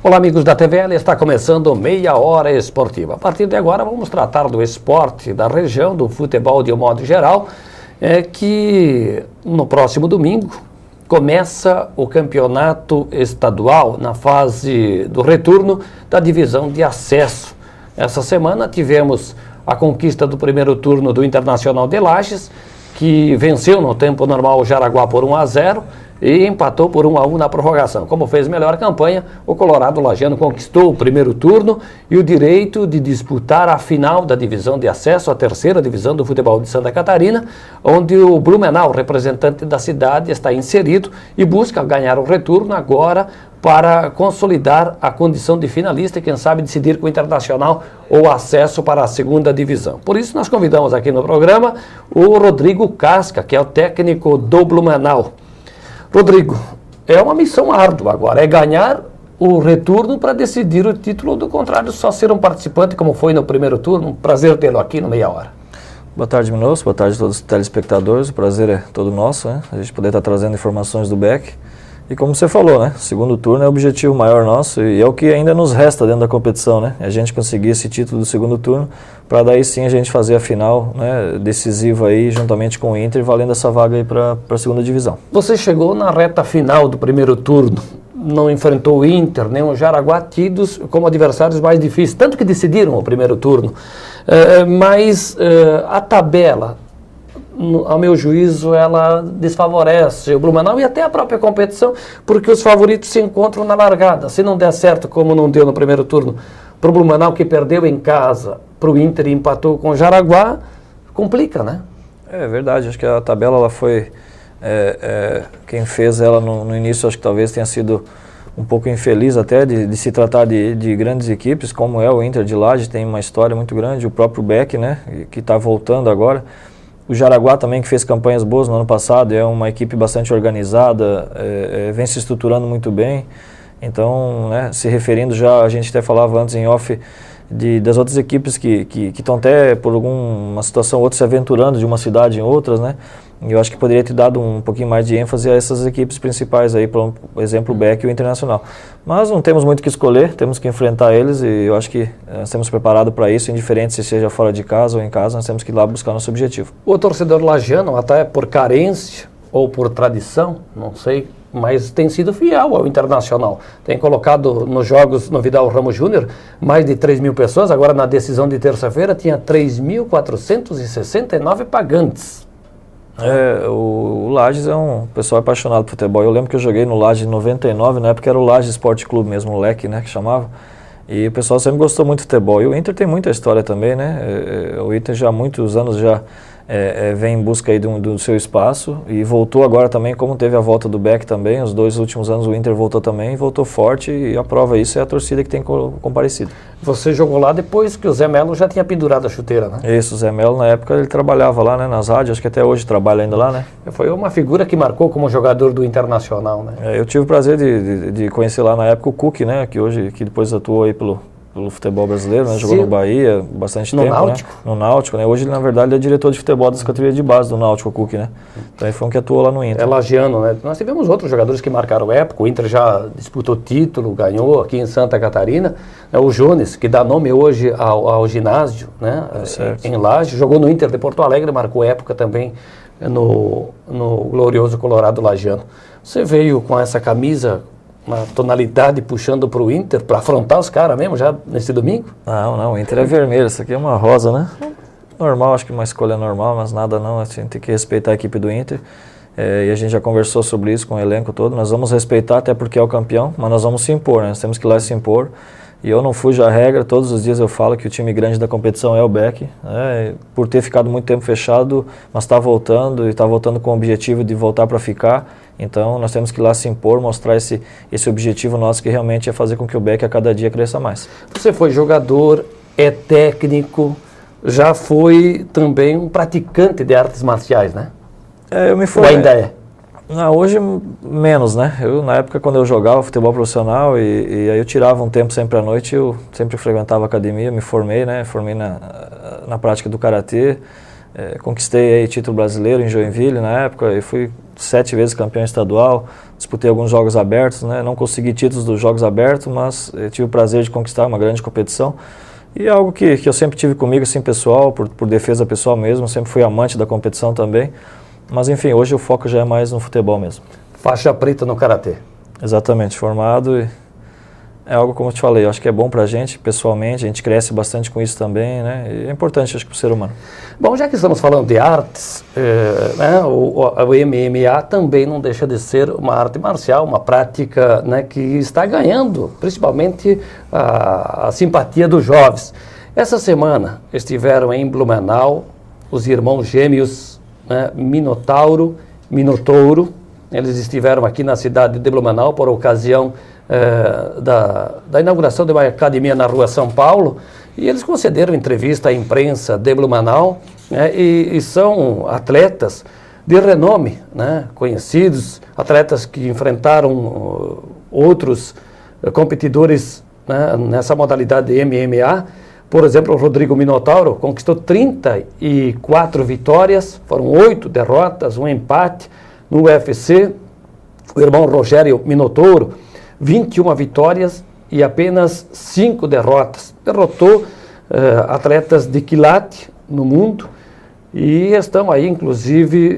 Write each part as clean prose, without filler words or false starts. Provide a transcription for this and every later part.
Olá, amigos da TVL, está começando Meia Hora Esportiva. A partir de agora vamos tratar do esporte da região, do futebol de um modo geral, que no próximo domingo começa o campeonato estadual na fase do retorno da divisão de acesso. Essa semana tivemos a conquista do primeiro turno do Internacional de Lages, que venceu no tempo normal o Jaraguá por 1-0 e empatou por 1-1 na prorrogação. Como fez melhor campanha, o Colorado Lagiano conquistou o primeiro turno e o direito de disputar a final da divisão de acesso, a terceira divisão do futebol de Santa Catarina, onde o Blumenau, representante da cidade, está inserido e busca ganhar o retorno agora para consolidar a condição de finalista e, quem sabe, decidir com o Internacional o acesso para a segunda divisão. Por isso, nós convidamos aqui no programa o Rodrigo Casca, que é o técnico do Blumenau. Rodrigo, é uma missão árdua agora, é ganhar o retorno para decidir o título, do contrário, só ser um participante como foi no primeiro turno. Um prazer tê-lo aqui no Meia Hora. Boa tarde, Minosso, boa tarde a todos os telespectadores, o prazer é todo nosso, né? A gente poder estar trazendo informações do BEC. E como você falou, né? Segundo turno é o objetivo maior nosso e é o que ainda nos resta dentro da competição, né? A gente conseguir esse título do segundo turno para daí sim a gente fazer a final, né, decisiva aí juntamente com o Inter, valendo essa vaga aí para a segunda divisão. Você chegou na reta final do primeiro turno, não enfrentou o Inter, nem o Jaraguá, tidos como adversários mais difíceis, tanto que decidiram o primeiro turno. Mas a tabela, ao meu juízo, ela desfavorece o Blumenau e até a própria competição, porque os favoritos se encontram na largada. Se não der certo, como não deu no primeiro turno, para o Blumenau, que perdeu em casa, para o Inter e empatou com o Jaraguá, complica, né? É verdade, acho que a tabela ela foi... quem fez ela no início, acho que talvez tenha sido um pouco infeliz até de se tratar de grandes equipes, como é o Inter de Lages, tem uma história muito grande, o próprio BEC, né, que está voltando agora. O Jaraguá também, que fez campanhas boas no ano passado, é uma equipe bastante organizada, vem se estruturando muito bem. Então, né, se referindo já, a gente até falava antes em off, das outras equipes que estão até por alguma situação ou outra se aventurando de uma cidade em outras, né? E eu acho que poderia ter dado um pouquinho mais de ênfase a essas equipes principais aí, por exemplo, o BEC e o Internacional. Mas não temos muito o que escolher, temos que enfrentar eles e eu acho que nós estamos preparados para isso, indiferente se seja fora de casa ou em casa, nós temos que ir lá buscar nosso objetivo. O torcedor lagiano, até por carência ou por tradição, não sei, mas tem sido fiel ao Internacional. Tem colocado nos jogos no Vidal Ramos Júnior mais de 3 mil pessoas. Agora, na decisão de terça-feira, tinha 3.469 pagantes. O Lages é um pessoal apaixonado por futebol. Eu lembro que eu joguei no Lages em 99, na época era o Lages Esporte Clube mesmo, o LEC, né, que chamava. E o pessoal sempre gostou muito de futebol. E o Inter tem muita história também, né? O Inter já há muitos anos já vem em busca aí do seu espaço e voltou agora também, como teve a volta do BEC também, os 2 últimos anos o Inter voltou também, voltou forte e a prova disso é a torcida que tem comparecido. Você jogou lá depois que o Zé Melo já tinha pendurado a chuteira, né? Isso, o Zé Melo na época ele trabalhava lá, né, nas rádios, acho que até hoje trabalha ainda lá, né? Foi uma figura que marcou como jogador do Internacional, né? Eu tive o prazer de conhecer lá na época o Cook, né, que depois atuou aí pelo futebol brasileiro, né? Jogou no Bahia bastante tempo, Náutico. Né? No Náutico, né? Hoje ele, na verdade, ele é diretor de futebol das categorias de base do Náutico, o Cook, né? Então ele foi um que atuou lá no Inter. É lagiano, né? Nós tivemos outros jogadores que marcaram época, o Inter já disputou título, ganhou aqui em Santa Catarina, o Jones, que dá nome hoje ao ginásio, né? Em Lages, jogou no Inter de Porto Alegre, marcou época também no glorioso Colorado lagiano. Você veio com essa camisa, uma tonalidade puxando para o Inter, para afrontar os caras mesmo, já nesse domingo? Não, o Inter é vermelho, isso aqui é uma rosa, né? Normal, acho que uma escolha normal, mas nada não, a gente tem que respeitar a equipe do Inter. E a gente já conversou sobre isso com o elenco todo, nós vamos respeitar até porque é o campeão, mas nós vamos se impor, né? Nós temos que ir lá se impor. E eu não fujo à regra, todos os dias eu falo que o time grande da competição é o BEC, né? Por ter ficado muito tempo fechado, mas está voltando e está voltando com o objetivo de voltar para ficar. Então nós temos que ir lá se impor, mostrar esse objetivo nosso que realmente é fazer com que o BEC a cada dia cresça mais. Você foi jogador, é técnico, já foi também um praticante de artes marciais, né? Eu me formei. Ou ainda é? Hoje menos, né? Na época quando eu jogava futebol profissional e aí eu tirava um tempo sempre à noite, eu sempre frequentava a academia, me formei, né? Formei na prática do karatê. conquistei aí título brasileiro em Joinville na época, e fui 7 vezes campeão estadual, disputei alguns jogos abertos, né? Não consegui títulos dos jogos abertos, mas tive o prazer de conquistar uma grande competição. E é algo que eu sempre tive comigo, assim, pessoal, por defesa pessoal mesmo, sempre fui amante da competição também. Mas enfim, hoje o foco já é mais no futebol mesmo. Faixa preta no Karatê. Exatamente, formado, e é algo, como eu te falei, eu acho que é bom pra gente, pessoalmente, a gente cresce bastante com isso também, né? E é importante, acho que, pro ser humano. Bom, já que estamos falando de artes, né, o MMA também não deixa de ser uma arte marcial, uma prática, né, que está ganhando, principalmente, a simpatia dos jovens. Essa semana estiveram em Blumenau os irmãos gêmeos, né, Minotouro, eles estiveram aqui na cidade de Blumenau por ocasião da inauguração de uma academia na rua São Paulo, e eles concederam entrevista à imprensa de Blumenau, né, e são atletas de renome, né, conhecidos, atletas que enfrentaram outros competidores, né, nessa modalidade de MMA. Por exemplo, o Rodrigo Minotouro conquistou 34 vitórias, foram 8 derrotas, um empate no UFC. O irmão Rogério Minotouro, 21 vitórias e apenas 5 derrotas. Derrotou atletas de quilate no mundo e estão aí, inclusive,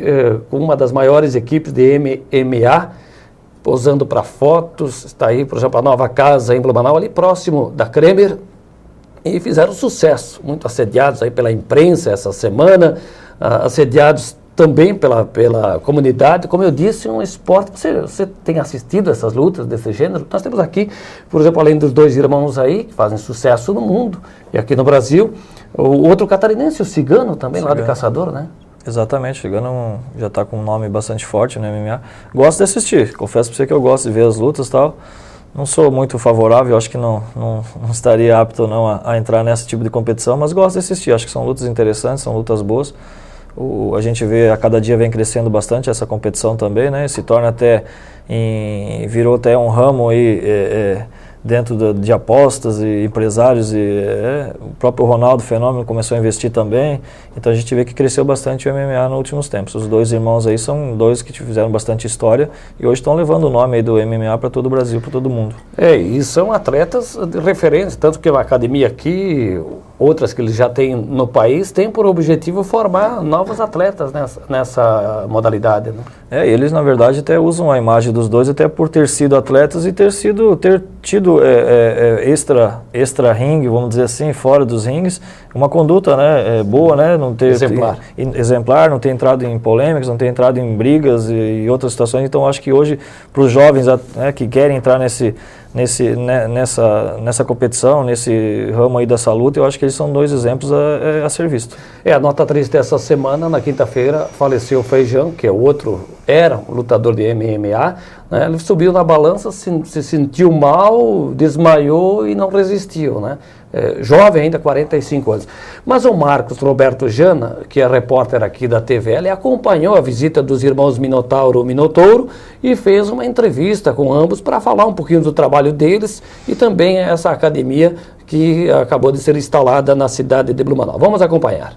com uma das maiores equipes de MMA, posando para fotos. Está aí, por exemplo, a nova casa em Blumenau, ali próximo da Kremer, e fizeram sucesso, muito assediados aí pela imprensa essa semana, assediados também pela comunidade. Como eu disse, um esporte, você tem assistido essas lutas desse gênero? Nós temos aqui, por exemplo, além dos 2 irmãos aí, que fazem sucesso no mundo e aqui no Brasil, o outro catarinense, o Cigano, também Cigano, lá de Caçador, né? Exatamente, o Cigano já está com um nome bastante forte no MMA. Gosto de assistir, confesso para você que eu gosto de ver as lutas e tal. Não sou muito favorável, acho que não estaria apto não a entrar nesse tipo de competição, mas gosto de assistir, acho que são lutas interessantes, são lutas boas. A gente vê, a cada dia vem crescendo bastante essa competição também, né? Se torna até, virou até um ramo aí, dentro de apostas e empresários, o próprio Ronaldo Fenômeno começou a investir também, então a gente vê que cresceu bastante o MMA nos últimos tempos. Os 2 irmãos aí são 2 que fizeram bastante história e hoje estão levando o nome aí do MMA para todo o Brasil, para todo mundo. E são atletas de referência, tanto que a academia aqui, outras que eles já têm no país, tem por objetivo formar novos atletas nessa modalidade, né? Eles na verdade até usam a imagem dos 2 até por ter sido atletas e ter tido extra ringue, vamos dizer assim, fora dos ringues, uma conduta, né, boa, né, não ter exemplar, não ter entrado em polêmicas, não ter entrado em brigas e outras situações. Então acho que hoje para os jovens, né, que querem entrar nessa competição, nesse ramo aí dessa luta, eu acho que eles são 2 exemplos a ser visto. A nota triste dessa semana, na quinta-feira, faleceu o Feijão, que é era um lutador de MMA, né? Ele subiu na balança, se sentiu mal, desmaiou e não resistiu, né? Jovem ainda, 45 anos. Mas o Marcos Roberto Jana, que é repórter aqui da TVL, acompanhou a visita dos irmãos Minotouro e fez uma entrevista com ambos para falar um pouquinho do trabalho deles e também essa academia que acabou de ser instalada na cidade de Blumenau. Vamos acompanhar.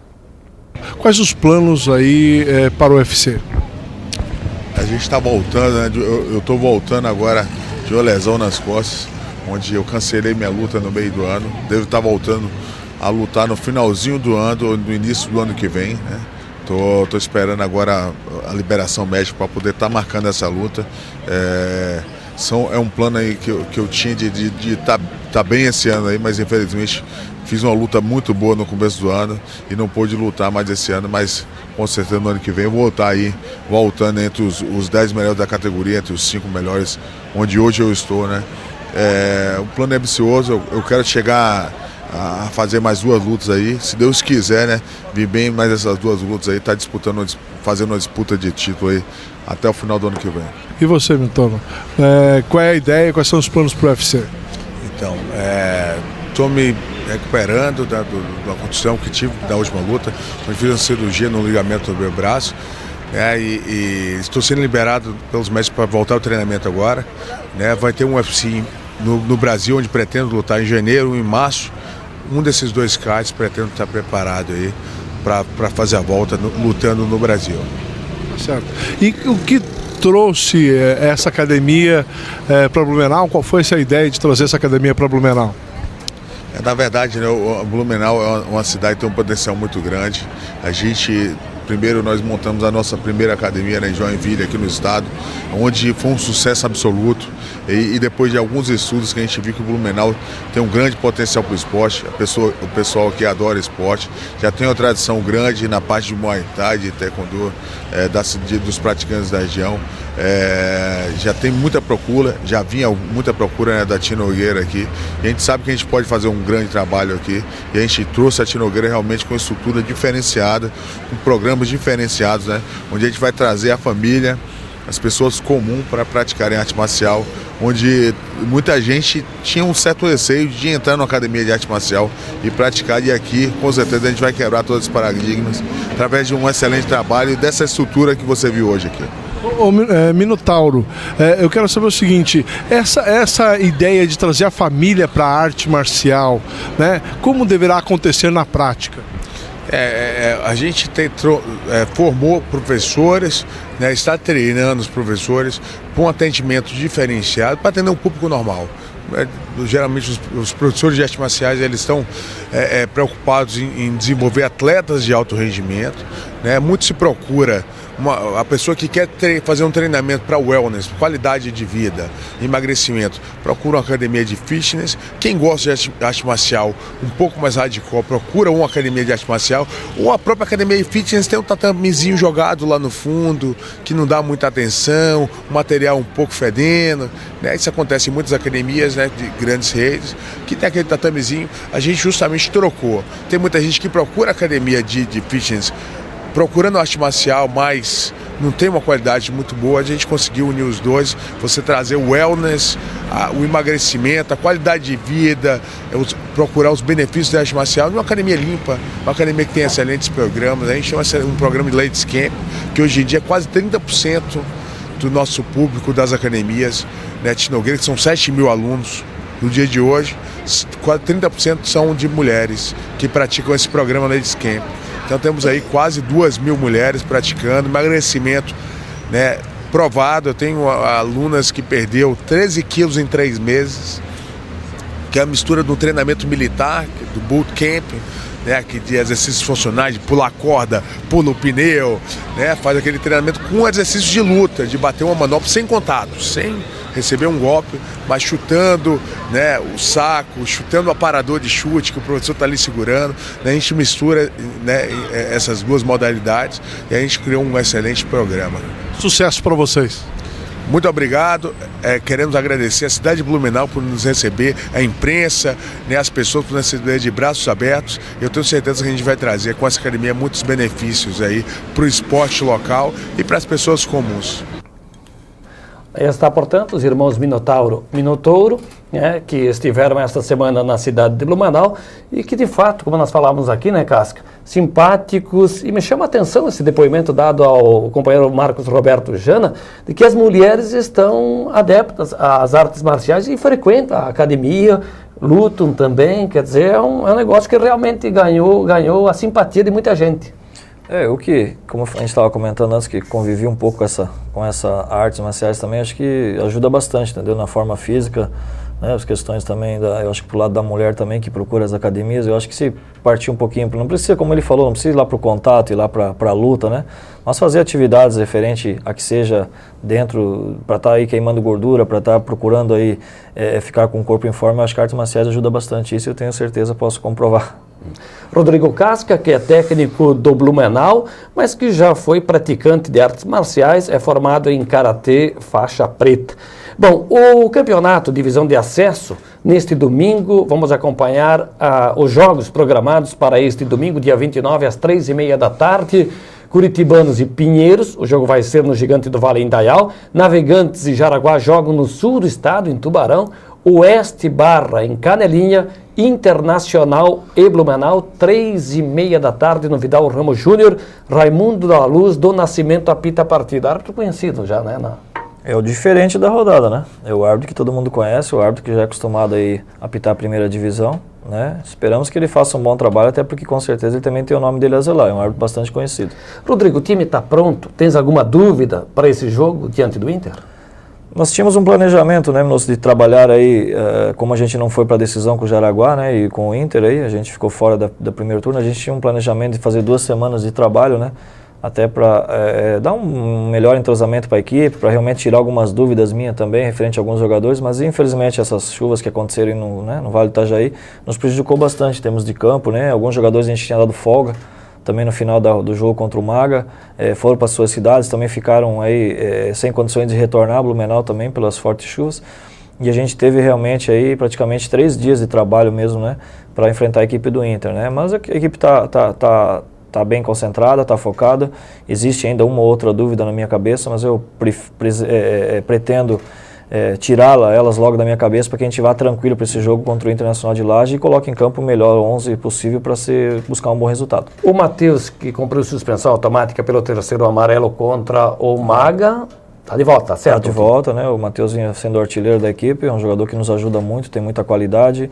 Quais os planos aí para o UFC? A gente está voltando, né? Eu estou voltando agora de uma lesão nas costas, onde eu cancelei minha luta no meio do ano. Devo estar voltando a lutar no finalzinho do ano, ou no início do ano que vem, né? Tô esperando agora a liberação médica para poder estar marcando essa luta. É um plano aí que eu tinha de tá bem esse ano aí, mas infelizmente fiz uma luta muito boa no começo do ano e não pude lutar mais esse ano, mas com certeza no ano que vem eu vou estar aí voltando entre os 10 melhores da categoria, entre os 5 melhores, onde hoje eu estou, né? O plano é ambicioso, eu quero chegar a fazer mais 2 lutas aí, se Deus quiser, né? Vir bem mais essas 2 lutas aí, fazendo uma disputa de título aí até o final do ano que vem. E você, Milton? Qual é a ideia, quais são os planos para o UFC? Então, estou me recuperando da condição que tive da última luta. Eu fiz uma cirurgia no ligamento do meu braço, e estou sendo liberado pelos médicos para voltar ao treinamento agora, né? Vai ter um UFC no Brasil, onde pretendo lutar em janeiro, em março. Um desses 2 cards pretendo estar preparado aí para fazer a volta lutando no Brasil. Certo. E o que trouxe essa academia para Blumenau? Qual foi essa ideia de trazer essa academia para Blumenau? Na verdade, né, Blumenau é uma cidade que tem um potencial muito grande. Primeiro nós montamos a nossa primeira academia, né, em Joinville, aqui no estado, onde foi um sucesso absoluto. E depois de alguns estudos que a gente viu que o Blumenau tem um grande potencial para o esporte, o pessoal aqui adora esporte, já tem uma tradição grande na parte de Muay Thai, de Taekwondo, dos praticantes da região. Já tem muita procura, já vinha muita procura, né, da Tia Nogueira aqui, e a gente sabe que a gente pode fazer um grande trabalho aqui, e a gente trouxe a Tia Nogueira realmente com estrutura diferenciada, com programas diferenciados, né, onde a gente vai trazer a família, as pessoas comuns para praticarem arte marcial, onde muita gente tinha um certo receio de entrar na academia de arte marcial e praticar, e aqui com certeza a gente vai quebrar todos os paradigmas através de um excelente trabalho e dessa estrutura que você viu hoje aqui. Minotauro, eu quero saber o seguinte, essa ideia de trazer a família para a arte marcial, né, como deverá acontecer na prática? A gente formou professores, né, está treinando os professores para um atendimento diferenciado para atender um público normal. Geralmente os professores de artes marciais eles estão preocupados em desenvolver atletas de alto rendimento, né? Muito se procura a pessoa que quer fazer um treinamento para wellness, qualidade de vida, emagrecimento, procura uma academia de fitness. Quem gosta de arte marcial um pouco mais radical, procura uma academia de arte marcial, ou a própria academia de fitness tem um tatamezinho jogado lá no fundo, que não dá muita atenção, um material um pouco fedendo, né? Isso acontece em muitas academias, né, de grandes redes, que tem aquele tatamezinho. A gente justamente trocou. Tem muita gente que procura academia de fitness procurando arte marcial, mas não tem uma qualidade muito boa. A gente conseguiu unir os dois, você trazer o wellness, o emagrecimento, a qualidade de vida, procurar os benefícios da arte marcial numa academia limpa, uma academia que tem excelentes programas. A gente chama um programa de Ladies Camp, que hoje em dia é quase 30% do nosso público das academias, né, Tia Nogueira, que são 7 mil alunos. No dia de hoje, quase 30% são de mulheres que praticam esse programa Ladies Camp. Então temos aí quase 2.000 mulheres praticando emagrecimento, né, provado. Eu tenho alunas que perdeu 13 quilos em 3 meses, que é a mistura do treinamento militar, do bootcamp, né, de exercícios funcionais, de pular corda, pula o pneu, né, faz aquele treinamento com exercícios de luta, de bater uma manopla sem contato, sem receber um golpe, mas chutando, né, o saco, chutando o aparador de chute que o professor está ali segurando, né, a gente mistura, né, essas duas modalidades e a gente criou um excelente programa. Sucesso para vocês! Muito obrigado, queremos agradecer a cidade de Blumenau por nos receber, a imprensa, né, as pessoas por nos receber de braços abertos. Eu tenho certeza que a gente vai trazer com essa academia muitos benefícios aí para o esporte local e para as pessoas comuns. Está, portanto, os irmãos Minotouro, né, que estiveram esta semana na cidade de Blumenau e que, de fato, como nós falávamos aqui, né, Casca, simpáticos, e me chama a atenção esse depoimento dado ao companheiro Marcos Roberto Jana, de que as mulheres estão adeptas às artes marciais e frequentam a academia, lutam também, quer dizer, é um negócio que realmente ganhou a simpatia de muita gente. Como a gente estava comentando antes, que convivi um pouco com essa artes marciais também, acho que ajuda bastante, entendeu? Na forma física, né? As questões também, eu acho que pro lado da mulher também, que procura as academias, eu acho que se partir um pouquinho, não precisa, como ele falou, não precisa ir lá para o contato, ir lá para a luta, né? Mas fazer atividades referente a que seja dentro, para estar aí queimando gordura, para estar procurando aí ficar com o corpo em forma, eu acho que artes marciais ajuda bastante, isso eu tenho certeza, posso comprovar. Rodrigo Casca, que é técnico do Blumenau, mas que já foi praticante de artes marciais, é formado em Karatê faixa preta. Bom, o campeonato Divisão de Acesso, neste domingo, vamos acompanhar os jogos programados para este domingo, dia 29, às 3h30 da tarde. Curitibanos e Pinheiros, o jogo vai ser no Gigante do Vale em Indaial. Navegantes e Jaraguá jogam no sul do estado, em Tubarão. Oeste Barra, em Canelinha. Internacional e Blumenau, 3h30 da tarde no Vidal Ramos Júnior. Raimundo da Luz do Nascimento apita a partida. Árbitro conhecido já, né? É o diferente da rodada, né? É o árbitro que todo mundo conhece, o árbitro que já é acostumado aí a apitar a primeira divisão, né? Esperamos que ele faça um bom trabalho, até porque com certeza ele também tem o nome dele a zelar, é um árbitro bastante conhecido. Rodrigo, o time está pronto? Tens alguma dúvida para esse jogo diante do Inter? Nós tínhamos um planejamento, né, de trabalhar aí, como a gente não foi para a decisão com o Jaraguá, né, e com o Inter aí, a gente ficou fora da primeira turno, a gente tinha um planejamento de fazer 2 semanas de trabalho, né, até para dar um melhor entrosamento para a equipe, para realmente tirar algumas dúvidas minhas também, referente a alguns jogadores, mas infelizmente essas chuvas que aconteceram no Vale do Itajaí nos prejudicou bastante em termos de campo, né, alguns jogadores a gente tinha dado folga, também no final do jogo contra o Maga, foram para suas cidades, também ficaram aí sem condições de retornar a Blumenau também pelas fortes chuvas, e a gente teve realmente aí praticamente 3 dias de trabalho mesmo, né, para enfrentar a equipe do Inter, né, mas a equipe tá bem concentrada, está focada, existe ainda uma ou outra dúvida na minha cabeça, mas eu pretendo elas logo da minha cabeça para que a gente vá tranquilo para esse jogo contra o Internacional de Laje e coloque em campo o melhor 11 possível para buscar um bom resultado. O Matheus, que cumpriu suspensão automática pelo 3º amarelo contra o Maga, está de volta, certo? Está de volta, né? O Matheus vinha sendo artilheiro da equipe, é um jogador que nos ajuda muito, tem muita qualidade,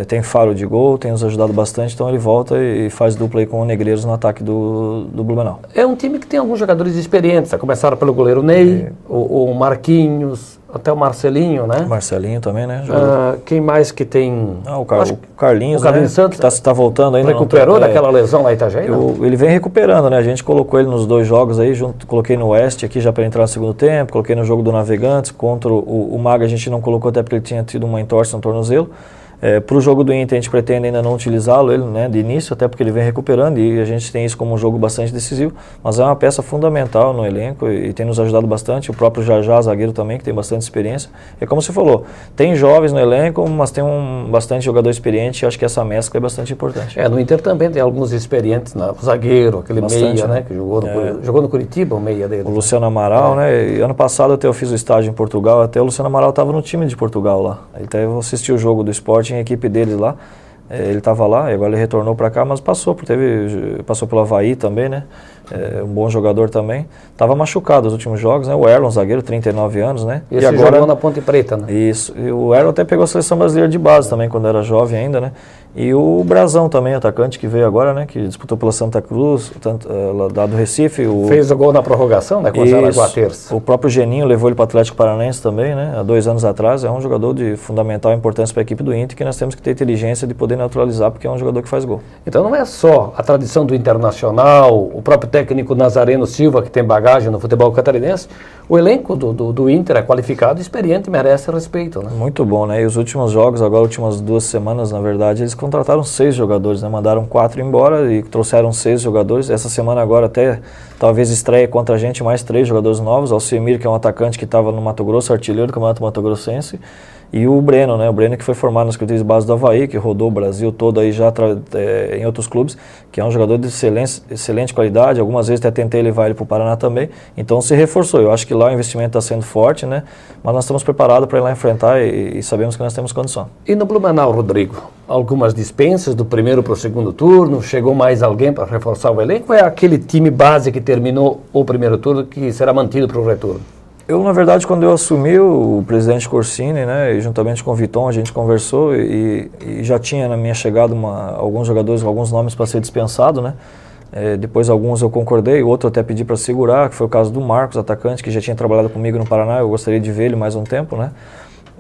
tem faro de gol, tem nos ajudado bastante, então ele volta e faz dupla aí com o Negreiros no ataque do Blumenau. É um time que tem alguns jogadores experientes, a começar pelo goleiro Ney, o Marquinhos, até o Marcelinho, né? Marcelinho também, né? Quem mais que tem? O Carlinhos, Carlinhos Santos, que está voltando ainda. Recuperou daquela lesão lá em Itajaí? Ele vem recuperando, né? A gente colocou ele nos 2 jogos aí, coloquei no Oeste aqui já para entrar no segundo tempo, coloquei no jogo do Navegantes, contra o Maga a gente não colocou até porque ele tinha tido uma entorse no tornozelo. Para o jogo do Inter a gente pretende ainda não utilizá-lo, ele, né, de início, até porque ele vem recuperando e a gente tem isso como um jogo bastante decisivo, mas é uma peça fundamental no elenco e tem nos ajudado bastante, o próprio Jajá, zagueiro também, que tem bastante experiência. É como você falou, tem jovens no elenco, mas tem bastante jogador experiente e acho que essa mescla é bastante importante. No Inter também tem alguns experientes, o zagueiro, aquele bastante, meia, né, que jogou no Curitiba, o meia dele. O Luciano Amaral, né, e ano passado até eu fiz o estágio em Portugal, até o Luciano Amaral estava no time de Portugal lá, até eu assisti o jogo do Sport, a equipe dele lá, ele estava lá e agora ele retornou para cá, mas passou pelo Avaí também, né, um bom jogador também, estava machucado nos últimos jogos, né, o Erlon, zagueiro, 39 anos, né. Esse e agora jogou na Ponte Preta, né. Isso, e o Erlon até pegou a seleção brasileira de base também, quando era jovem ainda, né, e o Brazão também, atacante que veio agora, né, que disputou pela Santa Cruz, lá do Recife. Fez o gol na prorrogação, né, com o Jaraguá terça. O próprio Geninho levou ele para o Atlético Paranaense também, né, há 2 anos atrás, é um jogador de fundamental importância para a equipe do Inter, que nós temos que ter inteligência de poder neutralizar, porque é um jogador que faz gol. Então não é só a tradição do Internacional, o próprio técnico Nazareno Silva, que tem bagagem no futebol catarinense, o elenco do Inter é qualificado, experiente e merece respeito, né? Muito bom, né, e os últimos jogos, agora últimas 2 semanas, na verdade, eles contrataram 6 jogadores, né? Mandaram 4 embora e trouxeram 6 jogadores. Essa semana agora até talvez estreia contra a gente mais 3 jogadores novos. Alcemir, que é um atacante que estava no Mato Grosso, artilheiro do Campeonato Mato Grossense. E o Breno, né? O Breno que foi formado nas categorias de base do Avaí, que rodou o Brasil todo aí já em outros clubes, que é um jogador de excelente qualidade. Algumas vezes até tentei levar ele para o Paraná também. Então se reforçou. Eu acho que lá o investimento está sendo forte, né? Mas nós estamos preparados para ir lá enfrentar e sabemos que nós temos condição. E no Blumenau, Rodrigo? Algumas dispensas do primeiro para o segundo turno? Chegou mais alguém para reforçar o elenco? Ou é aquele time base que terminou o primeiro turno que será mantido para o retorno? Eu, na verdade, quando eu assumi, o presidente Corsini, né, e juntamente com o Viton, a gente conversou e já tinha na minha chegada alguns jogadores, alguns nomes para ser dispensado, né. Depois alguns eu concordei, outro eu até pedi para segurar, que foi o caso do Marcos, atacante, que já tinha trabalhado comigo no Paraná, eu gostaria de ver ele mais um tempo, né.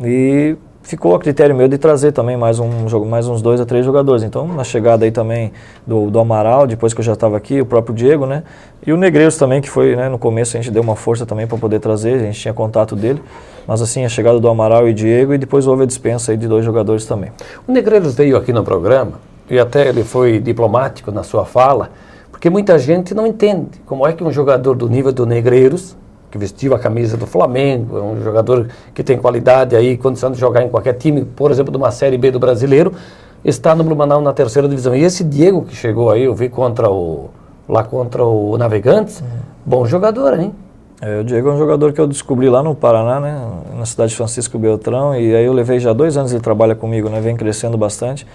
E ficou a critério meu de trazer também mais uns 2 a 3 jogadores. Então, na chegada aí também do Amaral, depois que eu já estava aqui, o próprio Diego, né? E o Negreiros também, que foi, né, no começo a gente deu uma força também para poder trazer, a gente tinha contato dele. Mas assim, a chegada do Amaral e Diego, e depois houve a dispensa aí de 2 jogadores também. O Negreiros veio aqui no programa, e até ele foi diplomático na sua fala, porque muita gente não entende como é que um jogador do nível do Negreiros, que vestiu a camisa do Flamengo, é um jogador que tem qualidade aí, condição de jogar em qualquer time, por exemplo, de uma Série B do Brasileiro, está no Blumenau na 3ª divisão. E esse Diego que chegou aí, eu vi contra o Navegantes, bom jogador, hein? O Diego é um jogador que eu descobri lá no Paraná, né, na cidade de Francisco Beltrão, e aí eu levei já 2 anos, ele trabalha comigo, né, vem crescendo bastante.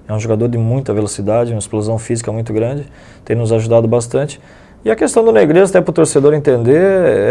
É um jogador de muita velocidade, uma explosão física muito grande, tem nos ajudado bastante. E a questão do Negreiros, até para o torcedor entender,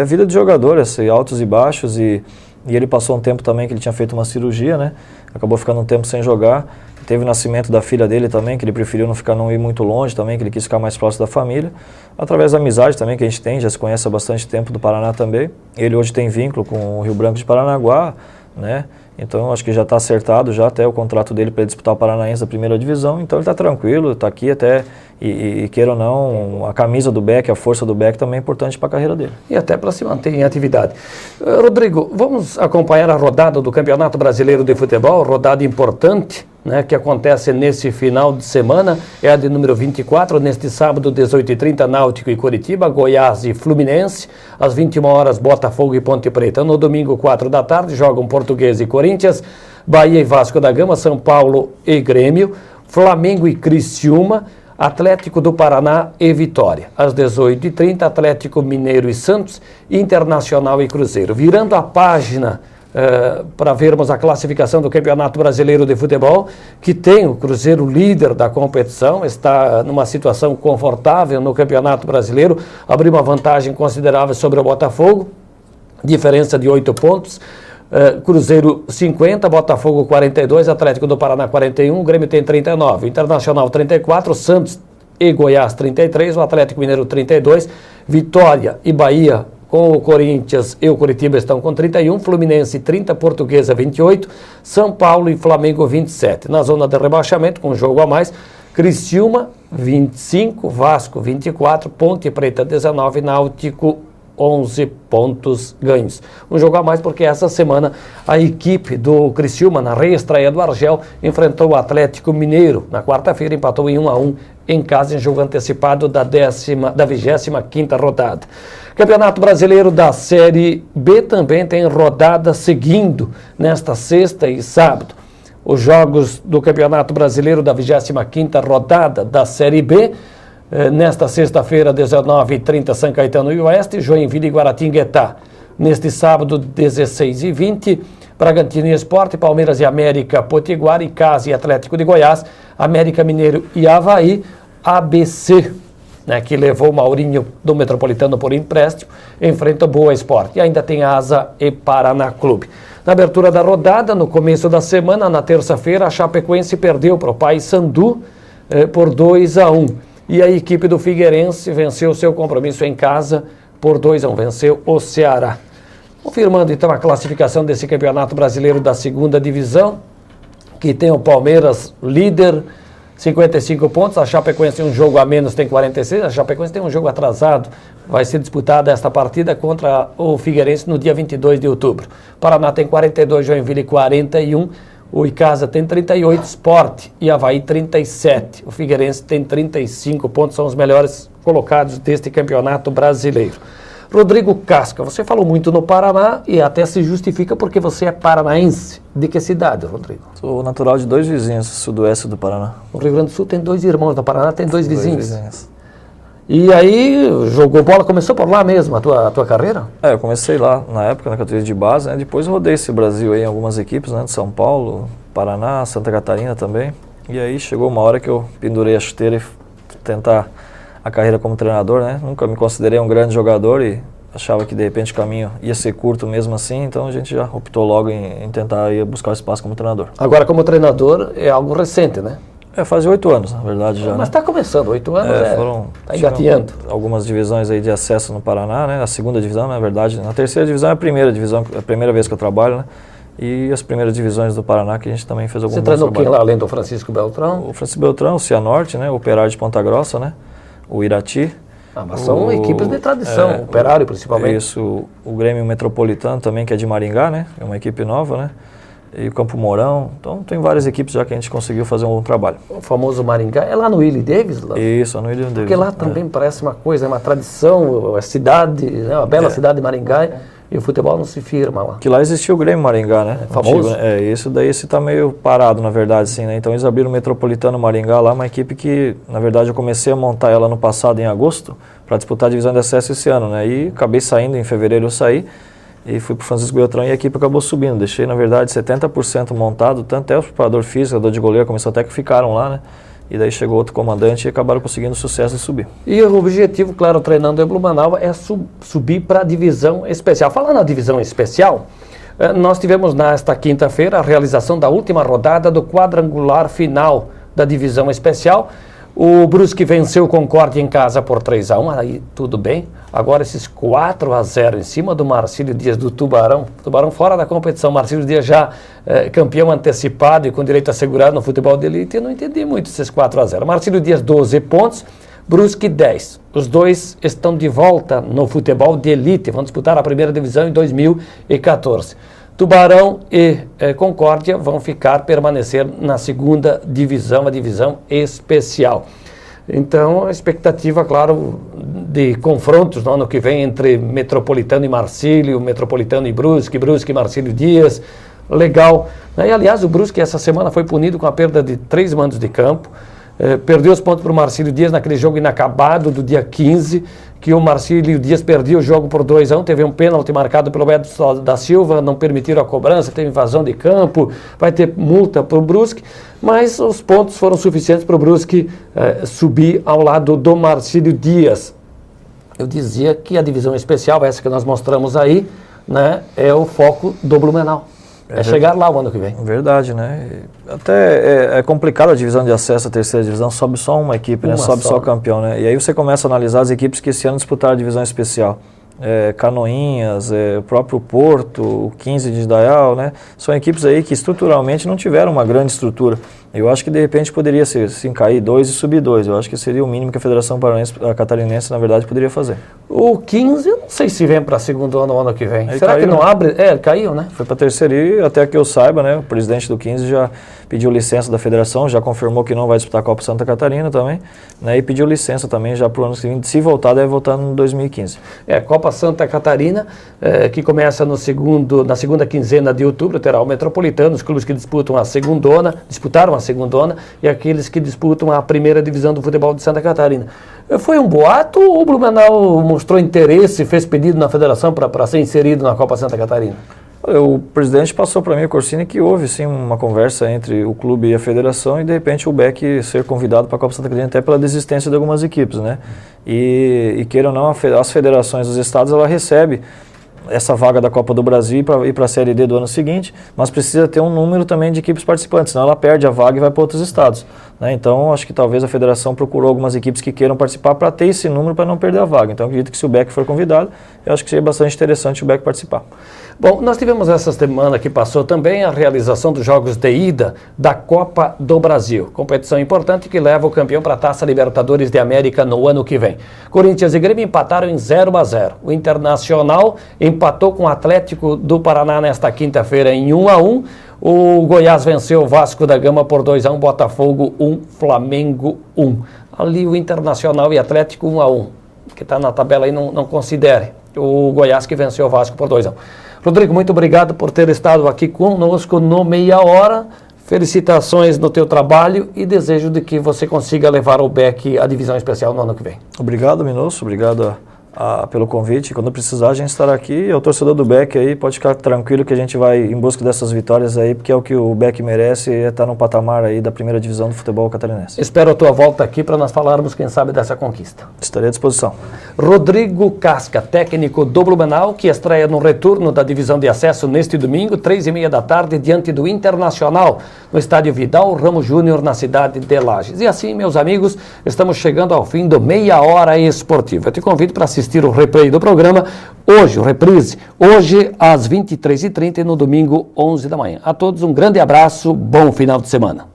é vida de jogador, altos e baixos, e ele passou um tempo também que ele tinha feito uma cirurgia, né? Acabou ficando um tempo sem jogar, Teve o nascimento da filha dele também, que ele preferiu não ir muito longe também, que ele quis ficar mais próximo da família. Através da amizade também que a gente tem, já se conhece há bastante tempo do Paraná também. Ele hoje tem vínculo com o Rio Branco de Paranaguá, né? Então acho que já está acertado já até o contrato dele para disputar o Paranaense da primeira divisão. Então ele está tranquilo, está aqui até, e queira ou não, a camisa do Beck, a força do Beck também é importante para a carreira dele. E até para se manter em atividade. Rodrigo, vamos acompanhar a rodada do Campeonato Brasileiro de Futebol, rodada importante, né, que acontece nesse final de semana, é a de número 24, neste sábado, 18h30, Náutico e Coritiba, Goiás e Fluminense, às 21 horas, Botafogo e Ponte Preta. No domingo, 4 da tarde, jogam Português e Corinthians, Bahia e Vasco da Gama, São Paulo e Grêmio, Flamengo e Criciúma, Atlético do Paraná e Vitória. Às 18h30, Atlético Mineiro e Santos, Internacional e Cruzeiro. Virando a página para vermos a classificação do Campeonato Brasileiro de Futebol, que tem o Cruzeiro líder da competição, está numa situação confortável no Campeonato Brasileiro, abriu uma vantagem considerável sobre o Botafogo, diferença de 8 pontos, Cruzeiro 50, Botafogo 42, Atlético do Paraná 41, o Grêmio tem 39, Internacional 34, Santos e Goiás 33, o Atlético Mineiro 32, Vitória e Bahia com o Corinthians e o Coritiba estão com 31, Fluminense 30, Portuguesa 28, São Paulo e Flamengo 27. Na zona de rebaixamento, com um jogo a mais, Criciúma 25, Vasco 24, Ponte Preta 19, Náutico 11 pontos ganhos. Um jogo a mais porque essa semana a equipe do Criciúma, na reestreia do Argel, enfrentou o Atlético Mineiro. Na quarta-feira empatou em 1-1 em casa, em jogo antecipado da 25ª rodada. Campeonato Brasileiro da Série B também tem rodada seguindo nesta sexta e sábado. Os jogos do Campeonato Brasileiro da 25ª rodada da Série B, nesta sexta-feira, 19h30, São Caetano e Oeste, Joinville e Guaratinguetá. Neste sábado, 16h20, Bragantino e Sport, Palmeiras e América, Potiguar, Icasa e Atlético de Goiás, América Mineiro e Avaí, ABC, né, que levou o Maurinho do Metropolitano por empréstimo, enfrenta o Boa Esporte. E ainda tem Asa e Paraná Clube. Na abertura da rodada, no começo da semana, na terça-feira, a Chapecoense perdeu para o Paysandu por 2-1. E a equipe do Figueirense venceu seu compromisso em casa por 2-1, venceu o Ceará. Confirmando então a classificação desse Campeonato Brasileiro da segunda divisão, que tem o Palmeiras líder, 55 pontos, a Chapecoense tem um jogo a menos, tem 46, a Chapecoense tem um jogo atrasado, vai ser disputada esta partida contra o Figueirense no dia 22 de outubro. Paraná tem 42, Joinville 41, o Icasa tem 38, Sport e Avaí 37. O Figueirense tem 35 pontos, são os melhores colocados deste Campeonato Brasileiro. Rodrigo Casca, você falou muito no Paraná e até se justifica porque você é paranaense. De que cidade, Rodrigo? Sou natural de 2 vizinhos, sudoeste do Paraná. O Rio Grande do Sul tem 2 irmãos, no Paraná tem 2 vizinhos. E aí, jogou bola, começou por lá mesmo a tua carreira? Eu comecei lá na época, na categoria de base, né? Depois rodei esse Brasil aí em algumas equipes, né? De São Paulo, Paraná, Santa Catarina também. E aí chegou uma hora que eu pendurei a chuteira e tentar a carreira como treinador, né? Nunca me considerei um grande jogador e achava que de repente o caminho ia ser curto mesmo assim, então a gente já optou logo em tentar ir buscar espaço como treinador. Agora como treinador é algo recente, né? Faz 8 anos, na verdade, já. Mas está começando, 8 anos, está engateando. Algumas divisões aí de acesso no Paraná, né? A segunda divisão, na verdade. Na terceira divisão é a primeira divisão, é a primeira vez que eu trabalho, né? E as primeiras divisões do Paraná que a gente também fez algum trabalho. Você treinou quem lá, além do Francisco Beltrão? O Francisco Beltrão, o Cianorte, né? O Operário de Ponta Grossa, né? O Irati. Mas são equipes de tradição, Operário principalmente. Isso, o Grêmio Metropolitano também, que é de Maringá, né? É uma equipe nova, né? E o Campo Mourão. Então tem várias equipes já que a gente conseguiu fazer um bom trabalho. O famoso Maringá, é lá no Willie Davis? Lá? Isso, no Willie Davis. Porque lá também parece uma coisa, é uma tradição, a cidade, né, uma bela cidade de Maringá, e o futebol não se firma lá. Que lá existiu o Grêmio Maringá, né? Famoso? Antigo, né? Isso daí está meio parado, na verdade, assim, né? Então eles abriram o Metropolitano Maringá lá, uma equipe que, na verdade, eu comecei a montar ela no passado, em agosto, para disputar a divisão de acesso esse ano, né? E acabei saindo, em fevereiro eu saí, e fui para o Francisco Beltrão e a equipe acabou subindo. Deixei, na verdade, 70% montado, tanto até o preparador físico, a de goleiro, começou até que ficaram lá, né? E daí chegou outro comandante e acabaram conseguindo sucesso em subir. E o objetivo, claro, treinando em Blumenau, é subir para a divisão especial. Falando na divisão especial, Nós tivemos nesta quinta-feira a realização da última rodada do quadrangular final da divisão especial. O Brusque venceu o Concórdia em casa por 3-1, aí tudo bem. Agora esses 4-0 em cima do Marcílio Dias do Tubarão. Tubarão fora da competição, Marcílio Dias já campeão antecipado e com direito assegurado no futebol de elite. Eu não entendi muito esses 4-0. Marcílio Dias 12 pontos, Brusque 10. Os dois estão de volta no futebol de elite, vão disputar a primeira divisão em 2014. Tubarão e Concórdia vão permanecer na segunda divisão, a divisão especial. Então, a expectativa, claro, de confrontos no ano que vem entre Metropolitano e Marcílio, Metropolitano e Brusque, Brusque e Marcílio Dias, legal. E, aliás, o Brusque essa semana foi punido com a perda de 3 mandos de campo, perdeu os pontos para o Marcílio Dias naquele jogo inacabado do dia 15, que o Marcílio Dias perdeu o jogo por 2-1, teve um pênalti marcado pelo Edson da Silva, não permitiram a cobrança, teve invasão de campo, vai ter multa para o Brusque, mas os pontos foram suficientes para o Brusque subir ao lado do Marcílio Dias. Eu dizia que a divisão especial, essa que nós mostramos aí, né, é o foco do Blumenau. É chegar lá o ano que vem. Verdade, né? Até é complicado a divisão de acesso à terceira divisão, sobe só uma equipe, né? Sobe só o campeão, né? E aí você começa a analisar as equipes que esse ano disputaram a divisão especial. Canoinhas, o próprio Porto, o 15 de Indaial, né? São equipes aí que estruturalmente não tiveram uma grande estrutura. Eu acho que de repente poderia ser, sim, cair 2 e subir 2. Eu acho que seria o mínimo que a Federação Catarinense, na verdade, poderia fazer. O 15, eu não sei se vem para segundo ano ou ano que vem. Ele Será caiu, que não né? abre? Caiu, né? Foi para terceira e até que eu saiba, né? O presidente do 15 já pediu licença da federação, já confirmou que não vai disputar a Copa Santa Catarina também, né? E pediu licença também já para o ano seguinte. Se voltar, deve voltar no 2015. Copa Santa Catarina, que começa na segunda quinzena de outubro, terá o Metropolitano, os clubes que disputaram a segundona, e aqueles que disputam a primeira divisão do futebol de Santa Catarina. Foi um boato ou o Blumenau mostrou interesse, fez pedido na federação para ser inserido na Copa Santa Catarina? O presidente passou para mim, o Corsini, que houve sim uma conversa entre o clube e a federação e de repente o BEC ser convidado para a Copa Santa Catarina até pela desistência de algumas equipes, né? E queira ou não, as federações dos estados, ela recebe essa vaga da Copa do Brasil e para a Série D do ano seguinte, mas precisa ter um número também de equipes participantes, senão ela perde a vaga e vai para outros estados, né? Então, acho que talvez a federação procurou algumas equipes que queiram participar para ter esse número para não perder a vaga. Então, acredito que se o BEC for convidado, eu acho que seria bastante interessante o BEC participar. Bom, nós tivemos essa semana que passou também a realização dos jogos de ida da Copa do Brasil. Competição importante que leva o campeão para a Taça Libertadores de América no ano que vem. Corinthians e Grêmio empataram em 0-0. O Internacional empatou com o Atlético do Paraná nesta quinta-feira em 1-1. O Goiás venceu o Vasco da Gama por 2-1, Botafogo 1, Flamengo 1. Ali o Internacional e Atlético 1-1. Que está na tabela aí, não considere. O Goiás que venceu o Vasco por 2-1. Rodrigo, muito obrigado por ter estado aqui conosco no Meia Hora. Felicitações no teu trabalho e desejo de que você consiga levar o BEC à divisão especial no ano que vem. Obrigado, Minosso. Obrigado pelo convite. Quando precisar, a gente estará aqui. E o torcedor do BEC aí pode ficar tranquilo que a gente vai em busca dessas vitórias aí, porque é o que o BEC merece, é estar no patamar aí da primeira divisão do futebol catarinense. Espero a tua volta aqui para nós falarmos, quem sabe, dessa conquista. Estarei à disposição. Rodrigo Casca, técnico do Blumenau, que estreia no retorno da divisão de acesso neste domingo, 3h30 da tarde, diante do Internacional, no estádio Vidal Ramos Júnior, na cidade de Lages. E assim, meus amigos, estamos chegando ao fim do Meia Hora Esportiva. Eu te convido para assistir o replay do programa hoje, o reprise, hoje às 23h30 e no domingo, 11 da manhã. A todos um grande abraço, bom final de semana.